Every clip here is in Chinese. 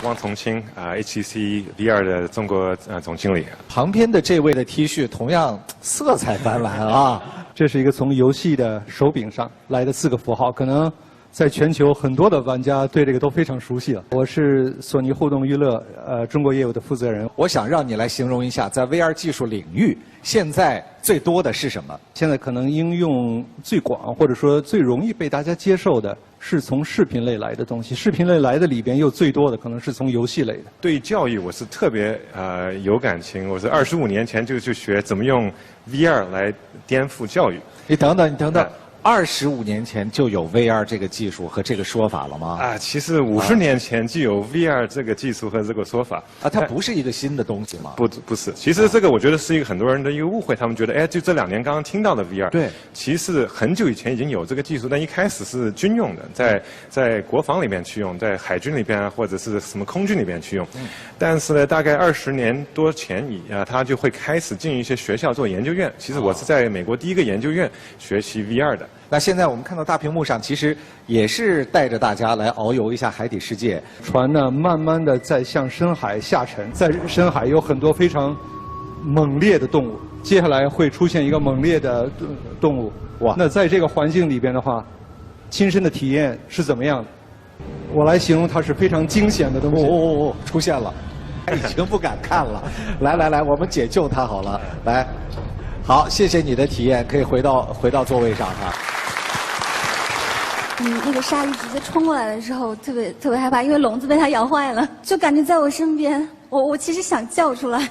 汪从清HTC VR 的中国总经理。旁边的这位的 T 恤同样色彩斑斓啊。这是一个从游戏的手柄上来的4个符号，可能在全球很多的玩家对这个都非常熟悉了。我是索尼互动娱乐中国业务的负责人。我想让你来形容一下，在 VR 技术领域，现在最多的是什么？现在可能应用最广，或者说最容易被大家接受的，是从视频类来的东西。视频类来的里边又最多的可能是从游戏类的。对教育我是特别有感情，我是25年前就去学怎么用 VR 来颠覆教育。你等等。25年前就有 VR 这个技术和这个说法了吗？其实50年前就有 VR 这个技术和这个说法。它不是一个新的东西吗？不是，其实这个我觉得是一个很多人的一个误会，他们觉得就这2年刚刚听到的 VR。对，其实很久以前已经有这个技术，但一开始是军用的，在国防里面去用，在海军里边或者是什么空军里边去用。但是呢，大概20年多前他就会开始进一些学校做研究院。其实我是在美国第一个研究院学习 VR 的。那现在我们看到大屏幕上，其实也是带着大家来遨游一下海底世界。船呢，慢慢的在向深海下沉，在深海有很多非常猛烈的动物，接下来会出现一个猛烈的动物。哇！那在这个环境里边的话，亲身的体验是怎么样的？我来形容它是非常惊险的东西。出现了，已经不敢看了。来，我们解救它好了。来，好，谢谢你的体验，可以回到座位上哈。那个鲨鱼直接冲过来的时候，特别害怕，因为笼子被它咬坏了，就感觉在我身边，我其实想叫出来。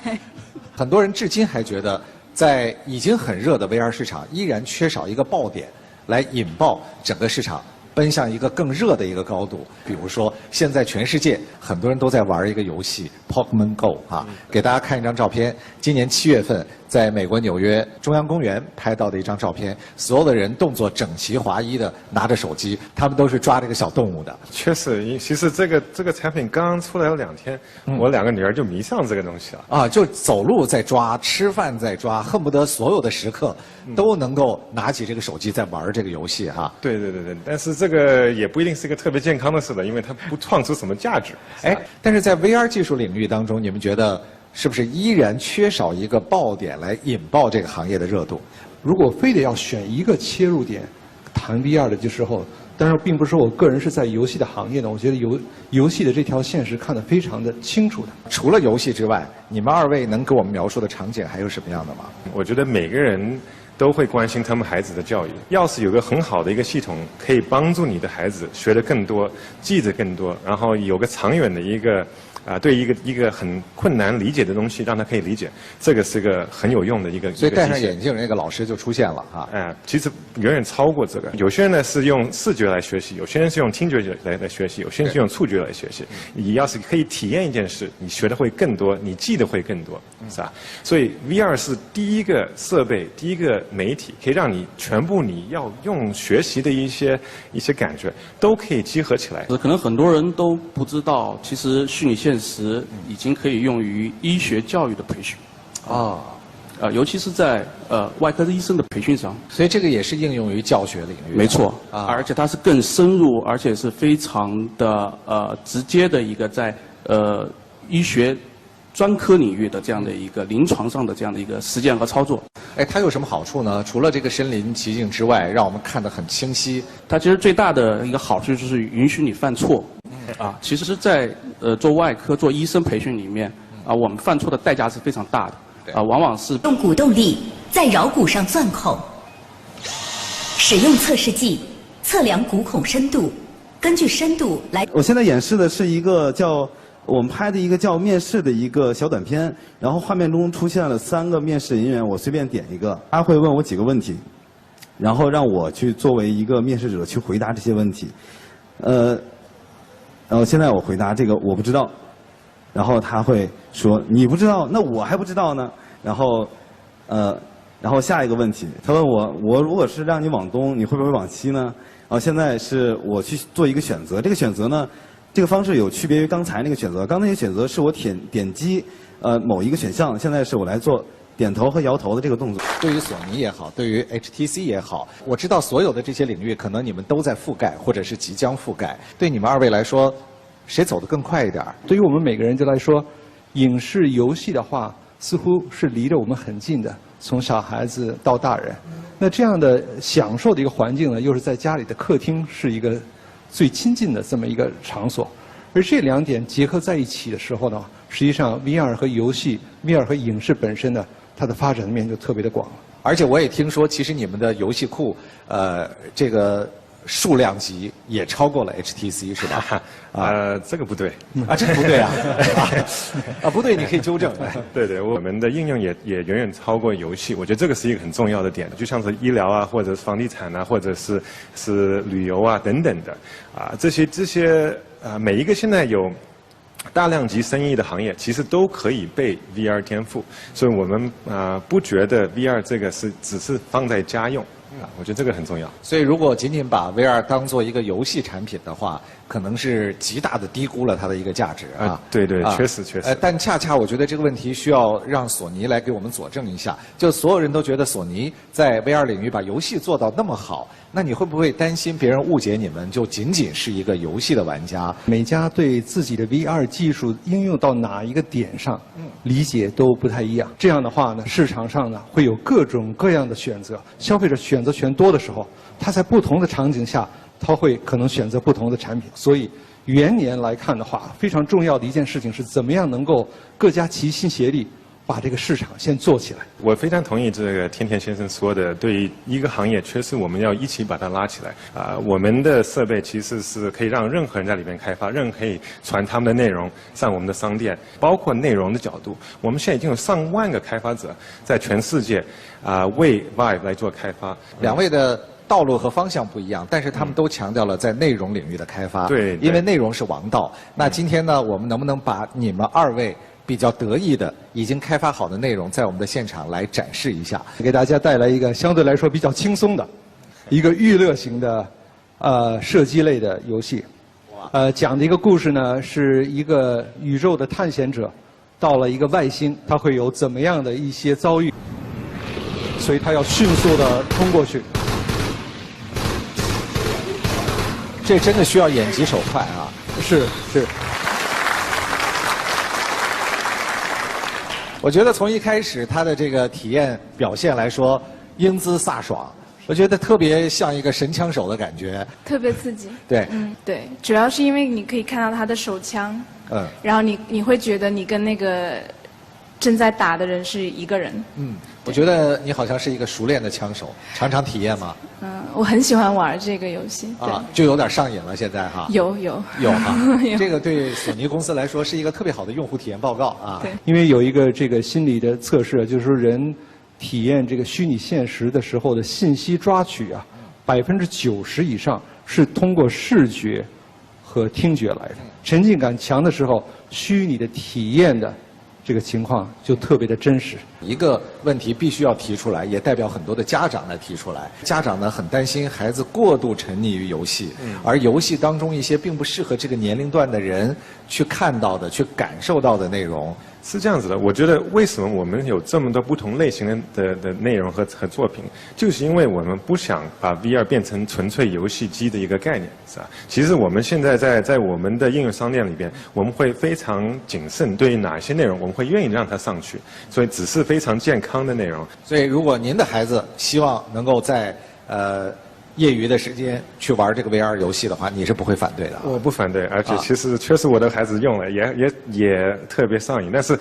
很多人至今还觉得，在已经很热的 VR 市场，依然缺少一个爆点，来引爆整个市场，奔向一个更热的一个高度。比如说，现在全世界很多人都在玩一个游戏 Pokémon Go 啊，给大家看一张照片，今年7月份。在美国纽约中央公园拍到的一张照片，所有的人动作整齐划一的拿着手机，他们都是抓这个小动物的。确实，其实这个产品刚刚出来了2天，我2个女儿就迷上这个东西了。就走路在抓，吃饭在抓，恨不得所有的时刻都能够拿起这个手机在玩这个游戏哈。对，但是这个也不一定是一个特别健康的事的，因为它不创出什么价值。但是在 VR 技术领域当中，你们觉得？是不是依然缺少一个爆点来引爆这个行业的热度？如果非得要选一个切入点谈 VR 的时候，当然并不是我个人是在游戏的行业呢，我觉得游戏的这条线是看得非常的清楚的。除了游戏之外，你们2位能给我们描述的场景还有什么样的吗？我觉得每个人都会关心他们孩子的教育。要是有个很好的一个系统，可以帮助你的孩子学得更多，记得更多，然后有个长远的一个。对一个很困难理解的东西，让他可以理解，这个是个很有用的一个。所以戴上眼镜那个老师就出现了哈。其实远远超过这个。有些人呢是用视觉来学习，有些人是用听觉来学习，有些人是用触觉来学习。你要是可以体验一件事，你学的会更多，你记得会更多，是吧？所以 VR 是第一个设备，第一个媒体，可以让你全部你要用学习的一些感觉都可以集合起来。可能很多人都不知道，其实虚拟现实已经可以用于医学教育的培训，尤其是在外科医生的培训上。所以这个也是应用于教学领域。没错，而且它是更深入，而且是非常的直接的一个在医学专科领域的这样的一个临床上的这样的一个实践和操作。它有什么好处呢？除了这个身临其境之外，让我们看得很清晰。它其实最大的一个好处就是允许你犯错。其实是在做外科做医生培训里面我们犯错的代价是非常大的往往是用鼓动力在桡骨上钻孔，使用测试剂测量骨孔深度，根据深度来。我现在演示的是一个我们拍的一个叫面试的一个小短片，然后画面中出现了3个面试人员，我随便点一个，他会问我几个问题，然后让我去作为一个面试者去回答这些问题，然后现在我回答这个我不知道，然后他会说你不知道，那我还不知道呢，然后下一个问题，他问我如果是让你往东，你会不会往西呢？然后现在是我去做一个选择，这个选择呢，这个方式有区别于刚才那个选择，刚才那个选择是我点击某一个选项，现在是我来做点头和摇头的这个动作。对于索尼也好，对于 HTC 也好，我知道所有的这些领域可能你们都在覆盖，或者是即将覆盖。对你们2位来说，谁走得更快一点？对于我们每个人来说，影视游戏的话，似乎是离着我们很近的，从小孩子到大人。那这样的享受的一个环境呢，又是在家里的客厅是一个最亲近的这么一个场所。而这两点结合在一起的时候呢，实际上 VR 和游戏、VR 和影视本身呢，它的发展面就特别的广了。而且我也听说，其实你们的游戏库，这个数量级也超过了 HTC， 是吧？这个不对。啊，这不对啊！不对，你可以纠正。对对，我们的应用也远远超过游戏，我觉得这个是一个很重要的点，就像是医疗啊，或者是房地产啊，或者是旅游啊等等的，这些每一个现在有大量级生意的行业，其实都可以被 VR 颠覆，所以我们不觉得 VR 这个只是放在家用。我觉得这个很重要。所以，如果仅仅把 VR 当做一个游戏产品的话，可能是极大的低估了它的一个价值啊。对对，确实。但恰恰我觉得这个问题需要让索尼来给我们佐证一下。就所有人都觉得索尼在 VR 领域把游戏做到那么好，那你会不会担心别人误解你们就仅仅是一个游戏的玩家？每家对自己的 VR 技术应用到哪一个点上，理解都不太一样。这样的话呢，市场上呢会有各种各样的选择，消费者选择权多的时候，他在不同的场景下，他会可能选择不同的产品。所以元年来看的话，非常重要的一件事情是怎么样能够各家齐心协力，把这个市场先做起来。我非常同意这个天天先生说的，对于一个行业，确实我们要一起把它拉起来。我们的设备其实是可以让任何人在里面开发，任何人可以传他们的内容上我们的商店，包括内容的角度。我们现在已经有上万个开发者在全世界为 Vive 来做开发。两位的道路和方向不一样，但是他们都强调了在内容领域的开发。对，因为内容是王道。那今天呢，我们能不能把你们二位比较得意的、已经开发好的内容，在我们的现场来展示一下，给大家带来一个相对来说比较轻松的、一个娱乐型的射击类的游戏。讲的一个故事呢，是一个宇宙的探险者到了一个外星，他会有怎么样的一些遭遇，所以他要迅速的冲过去。这真的需要眼疾手快啊！是。我觉得从一开始他的这个体验表现来说，英姿飒爽，我觉得特别像一个神枪手的感觉，特别刺激。对，对，主要是因为你可以看到他的手枪，然后你会觉得你跟那个正在打的人是一个人。我觉得你好像是一个熟练的枪手，常常体验吗？我很喜欢玩这个游戏。就有点上瘾了，现在哈。有哈，这个对索尼公司来说是一个特别好的用户体验报告啊。对，因为有一个这个心理的测试，就是说人体验这个虚拟现实的时候的信息抓取90%以上是通过视觉和听觉来的。沉浸感强的时候，虚拟的体验的这个情况就特别的真实。一个问题必须要提出来，也代表很多的家长来提出来。家长呢很担心孩子过度沉溺于游戏，而游戏当中一些并不适合这个年龄段的人去看到的、去感受到的内容。是这样子的，我觉得为什么我们有这么多不同类型的内容和作品，就是因为我们不想把 VR 变成纯粹游戏机的一个概念，是吧？其实我们现在在我们的应用商店里边，我们会非常谨慎，对于哪些内容我们会愿意让它上去，所以只是非常健康的内容。所以，如果您的孩子希望能够在业余的时间去玩这个 VR 游戏的话，你是不会反对的。我不反对，而且其实确实我的孩子用了，也特别上瘾。但是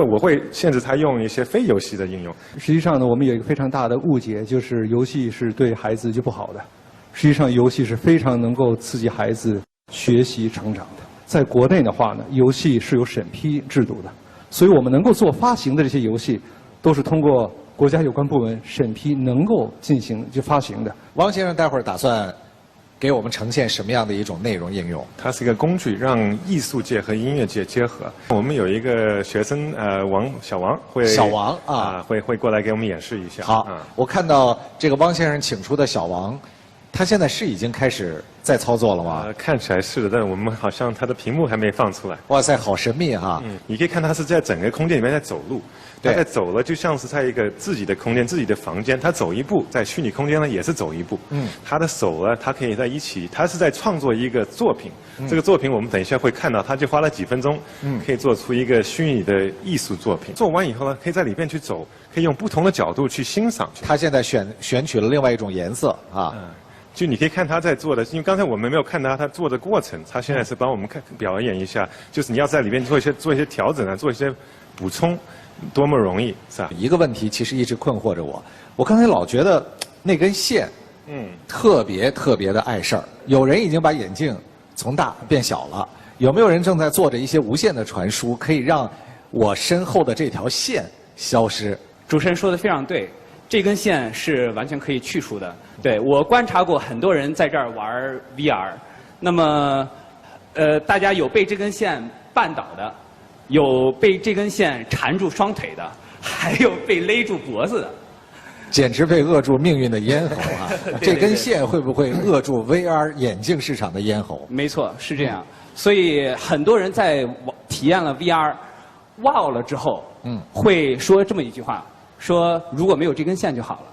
我会限制他用一些非游戏的应用。实际上呢，我们有一个非常大的误解，就是游戏是对孩子就不好的。实际上，游戏是非常能够刺激孩子学习成长的。在国内的话呢，游戏是有审批制度的，所以我们能够做发行的这些游戏，都是通过国家有关部门审批能够进行发行的。汪先生待会儿打算给我们呈现什么样的一种内容应用？它是一个工具，让艺术界和音乐界结合。我们有一个学生小王会过来给我们演示一下。好，我看到这个汪先生请出的小王，它现在是已经开始在操作了吗？看起来是的，但是我们好像它的屏幕还没放出来。哇塞，好神秘哈！你可以看它是在整个空间里面在走路，它在走了，就像是在一个自己的空间、自己的房间，它走一步，在虚拟空间呢也是走一步。它的手呢，它可以在一起，它是在创作一个作品。这个作品我们等一下会看到，它就花了几分钟，可以做出一个虚拟的艺术作品。做完以后呢，可以在里面去走，可以用不同的角度去欣赏。它现在选取了另外一种颜色啊。就你可以看他在做的，因为刚才我们没有看到他做的过程，他现在是帮我们表演一下，就是你要在里面做一些调整啊，做一些补充，多么容易，是吧？一个问题其实一直困惑着我，我刚才老觉得那根线，特别的碍事儿。有人已经把眼镜从大变小了，有没有人正在做着一些无线的传输，可以让我身后的这条线消失？主持人说的非常对。这根线是完全可以去除的。对，我观察过很多人在这儿玩 VR， 那么，大家有被这根线绊倒的，有被这根线缠住双腿的，还有被勒住脖子的。简直被扼住命运的咽喉啊！这根线会不会扼住 VR 眼镜市场的咽喉？没错，是这样。所以很多人在体验了 VR， wow 了之后，会说这么一句话。说如果没有这根线就好了，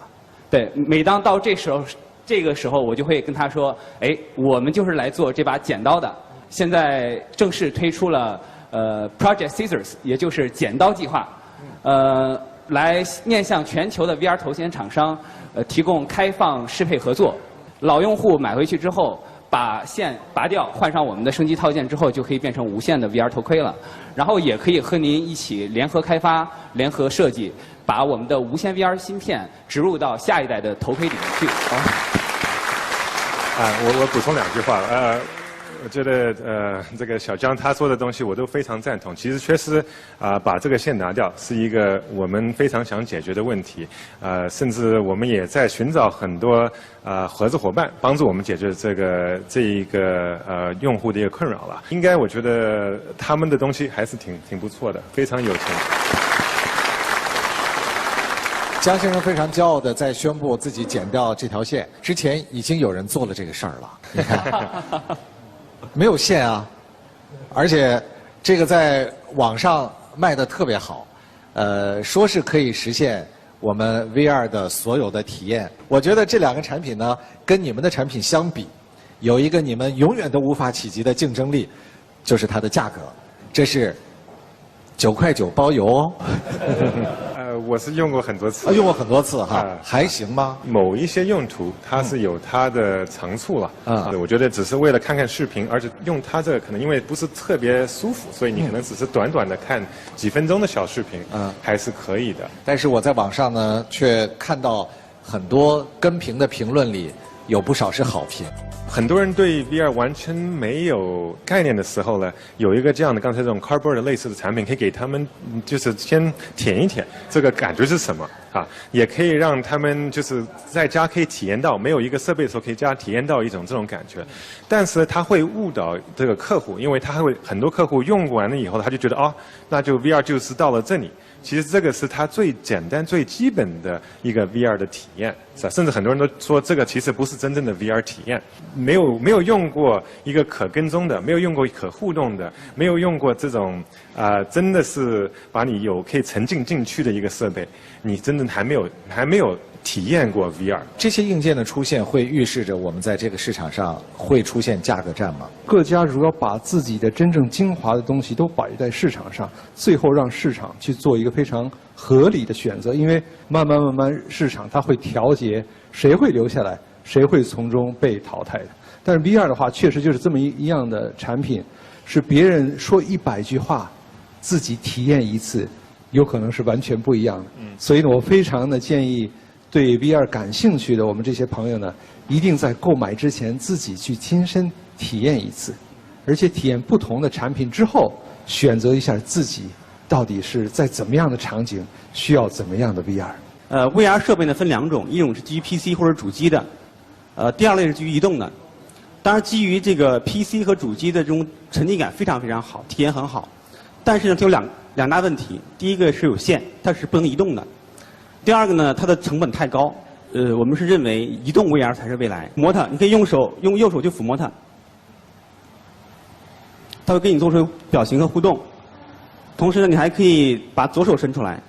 对。每当到这个时候，我就会跟他说：“哎，我们就是来做这把剪刀的。现在正式推出了Project Scissors， 也就是剪刀计划，来面向全球的 VR 头显厂商，提供开放适配合作。老用户买回去之后，把线拔掉，换上我们的升级套件之后，就可以变成无线的 VR 头盔了。然后也可以和您一起联合开发、联合设计。”把我们的无线 VR 芯片植入到下一代的头盔里面去。我补充2句话。我觉得这个小江他说的东西我都非常赞同。其实确实把这个线拿掉是一个我们非常想解决的问题。甚至我们也在寻找很多合作伙伴，帮助我们解决这一个用户的一个困扰了。应该我觉得他们的东西还是挺不错的，非常有钱。江先生非常骄傲地在宣布自己剪掉这条线之前，已经有人做了这个事儿了。你看，没有线啊，而且这个在网上卖得特别好，说是可以实现我们 VR 的所有的体验。我觉得这2个产品呢，跟你们的产品相比，有一个你们永远都无法企及的竞争力，就是它的价格。这是9.9块包邮哦。我是用过很多次。用过很多次哈，还行吗？某一些用途它是有它的长处了。我觉得只是为了看看视频，而且用它这个可能因为不是特别舒服，所以你可能只是短的看几分钟的小视频，还是可以的。但是我在网上呢，却看到很多跟评的评论里有不少是好评。很多人对 VR 完全没有概念的时候呢，有一个这样的刚才这种 Cardboard 类似的产品，可以给他们就是先舔一舔这个感觉是什么啊，也可以让他们就是在家可以体验到没有一个设备的时候可以体验到一种这种感觉。但是他会误导这个客户，因为他会很多客户用完了以后，他就觉得哦，那就 VR 就是到了这里。其实这个是它最简单、最基本的一个 VR 的体验，是吧？甚至很多人都说这个其实不是真正的 VR 体验，没有用过一个可跟踪的，没有用过可互动的，没有用过这种真的是把你可以沉浸进去的一个设备，你真的还没有体验过 VR。这些硬件的出现会预示着我们在这个市场上会出现价格战吗？各家如果把自己的真正精华的东西都摆在市场上，最后让市场去做一个非常合理的选择，因为慢慢市场它会调节谁会留下来，谁会从中被淘汰的。但是 VR 的话，确实就是这么一样的产品，是别人说100句话，自己体验一次，有可能是完全不一样的。所以呢，我非常的建议对 VR 感兴趣的我们这些朋友呢，一定在购买之前自己去亲身体验一次，而且体验不同的产品之后，选择一下自己到底是在怎么样的场景需要怎么样的 VR。VR 设备呢分2种，一种是基于 PC 或者主机的，第2类是基于移动的。当然，基于这个 PC 和主机的这种沉浸感非常好，体验很好。但是呢，它有两大问题。第一个是有线，它是不能移动的。第2个呢，它的成本太高，我们是认为移动 VR 才是未来。摸它，你可以用右手去抚摸它，它会跟你做出表情和互动。同时呢，你还可以把左手伸出来，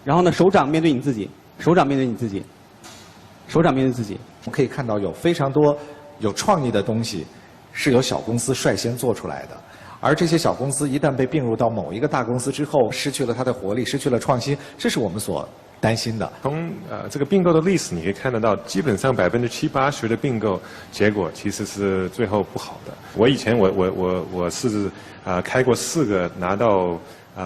然后呢，手掌面对你自己，手掌面对自己。我们可以看到有非常多有创意的东西，是由小公司率先做出来的。而这些小公司一旦被并入到某一个大公司之后，失去了它的活力，失去了创新，这是我们所担心的。从这个并购的历史你可以看得到，基本上70%、80%的并购结果其实是最后不好的。我以前我是开过4个拿到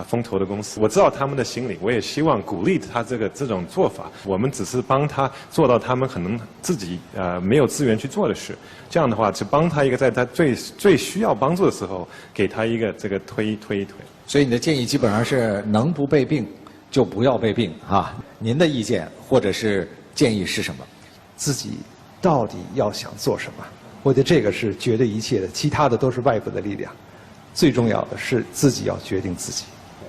风投的公司，我知道他们的心理，我也希望鼓励他这种做法。我们只是帮他做到他们可能自己没有资源去做的事，这样的话是帮他一个在他最需要帮助的时候，给他一个这个推一推。所以你的建议基本上是能不被并就不要被并啊。您的意见或者是建议是什么？自己到底要想做什么？我觉得这个是决定一切的，其他的都是外部的力量。最重要的是自己要决定自己。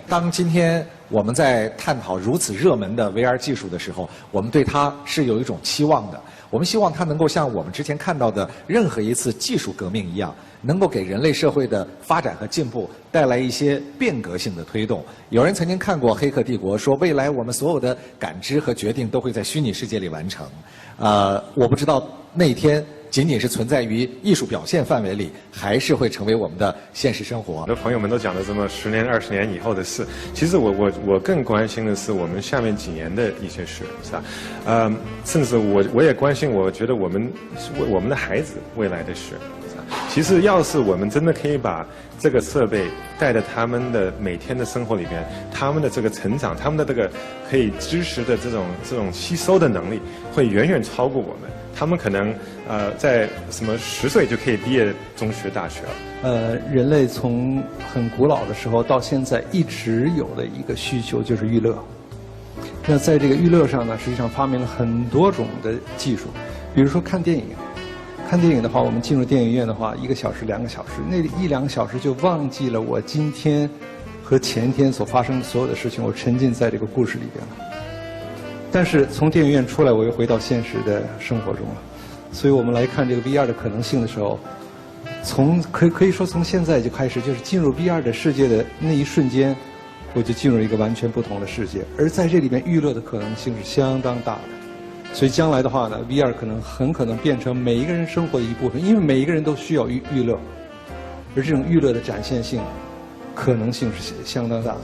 当今天我们在探讨如此热门的 VR 技术的时候，我们对它是有一种期望的。我们希望它能够像我们之前看到的任何一次技术革命一样，能够给人类社会的发展和进步带来一些变革性的推动。有人曾经看过《黑客帝国》，说未来我们所有的感知和决定都会在虚拟世界里完成。我不知道那一天仅仅是存在于艺术表现范围里，还是会成为我们的现实生活。很多朋友们都讲的这么10年、20年以后的事，其实我更关心的是我们下面几年的一些事，是吧？甚至我也关心，我觉得我们的孩子未来的事。其实，要是我们真的可以把这个设备带到他们的每天的生活里边，他们的这个成长，他们的这个可以知识的这种吸收的能力，会远远超过我们。他们可能在什么10岁就可以毕业中学、大学了。人类从很古老的时候到现在一直有的一个需求就是娱乐。那在这个娱乐上呢，实际上发明了很多种的技术，比如说看电影。看电影的话，我们进入电影院的话，1个小时、2个小时，那1-2个小时就忘记了我今天和前天所发生的所有的事情，我沉浸在这个故事里边了。但是从电影院出来，我又回到现实的生活中了。所以我们来看这个 VR 的可能性的时候，可以说从现在就开始，就是进入 VR 的世界的那一瞬间，我就进入一个完全不同的世界。而在这里面娱乐的可能性是相当大的。所以将来的话呢 ，VR 很可能变成每一个人生活的一部分，因为每一个人都需要娱乐，而这种娱乐的展现性可能性是相当大的。